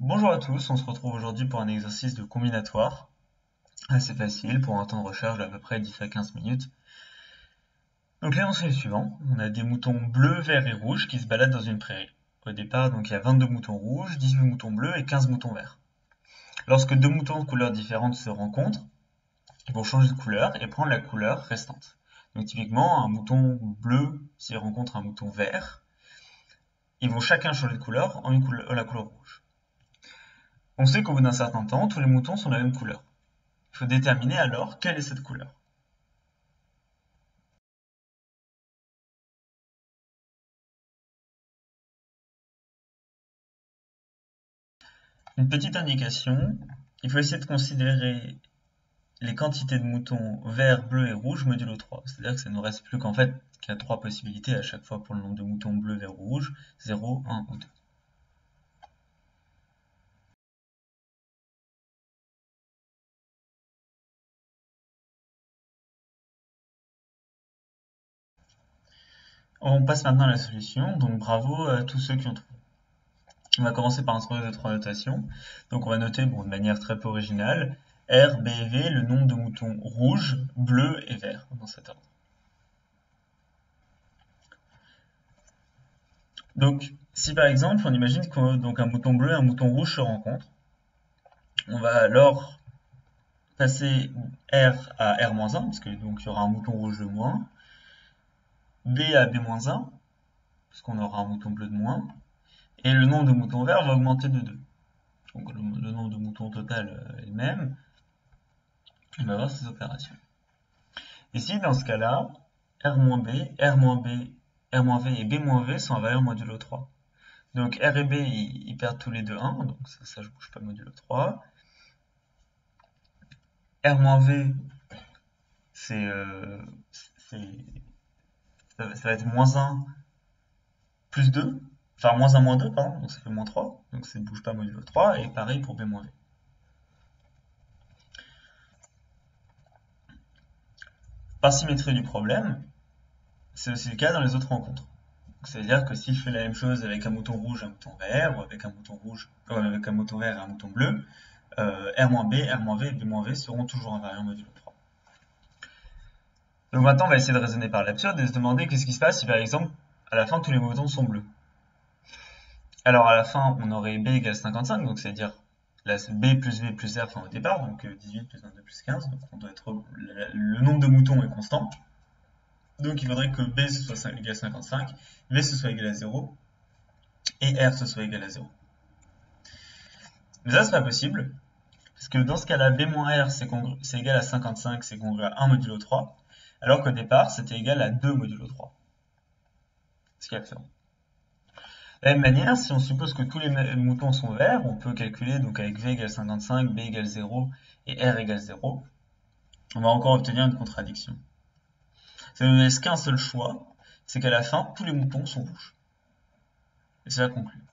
Bonjour à tous, on se retrouve aujourd'hui pour un exercice de combinatoire, assez facile pour un temps de recherche d'à peu près 10 à 15 minutes. Donc l'énoncé est le suivant, on a des moutons bleus, verts et rouges qui se baladent dans une prairie. Au départ, donc il y a 22 moutons rouges, 18 moutons bleus et 15 moutons verts. Lorsque deux moutons de couleurs différentes se rencontrent, ils vont changer de couleur et prendre la couleur restante. Donc typiquement, un mouton bleu, s'il rencontre un mouton vert, ils vont chacun changer de couleur en la couleur rouge. On sait qu'au bout d'un certain temps, tous les moutons sont de la même couleur. Il faut déterminer alors quelle est cette couleur. Une petite indication, il faut essayer de considérer les quantités de moutons verts, bleus et rouges modulo 3. C'est-à-dire que ça ne nous reste plus qu'en fait qu'il y a 3 possibilités à chaque fois pour le nombre de moutons bleus, verts ou rouges, 0, 1 ou 2. On passe maintenant à la solution, donc bravo à tous ceux qui ont trouvé. On va commencer par introduire 2-3 notations. Donc on va noter de manière très peu originale R, B et V, le nombre de moutons rouges, bleus et verts dans cet ordre. Donc si par exemple on imagine qu'un mouton bleu et un mouton rouge se rencontrent, on va alors passer R à R-1, parce que donc il y aura un mouton rouge de moins, B à B-1, parce qu'on aura un mouton bleu de moins, et le nombre de moutons verts va augmenter de 2. Donc le nombre de moutons total est le même, on va avoir ces opérations. Ici, dans ce cas-là, R-B, R-B, R-V et B-V sont à valeur modulo 3. Donc R et B, ils perdent tous les deux 1, donc ça je bouge pas modulo 3. R-V, ça va être moins 1 plus 2, enfin moins 1 moins 2, pardon, donc ça fait moins 3, donc ça ne bouge pas modulo 3, et pareil pour B-V. Par symétrie du problème, c'est aussi le cas dans les autres rencontres. C'est-à-dire que si je fais la même chose avec un mouton rouge et un mouton vert, ou avec un mouton rouge, avec un mouton vert et un mouton bleu, R-B, R-V et B-V seront toujours invariants modulo 3. Donc maintenant, on va essayer de raisonner par l'absurde et se demander qu'est-ce qui se passe si par exemple, à la fin, tous les moutons sont bleus. Alors à la fin, on aurait B égale 55, donc c'est-à-dire B plus V plus R, enfin au départ, donc 18 plus 22 plus 15, donc on doit être, le nombre de moutons est constant. Donc il faudrait que B ce soit égal à 55, V ce soit égal à 0, et R ce soit égal à 0. Mais ça, c'est pas possible, parce que dans ce cas-là, B-R c'est égal à 55, c'est congruent à 1 modulo 3, alors qu'au départ, c'était égal à 2 modulo 3. Ce qui est absurde. De la même manière, si on suppose que tous les moutons sont verts, on peut calculer donc avec V égale 55, B égale 0 et R égale 0. On va encore obtenir une contradiction. Ça ne nous laisse qu'un seul choix, c'est qu'à la fin, tous les moutons sont rouges. Et c'est la conclusion.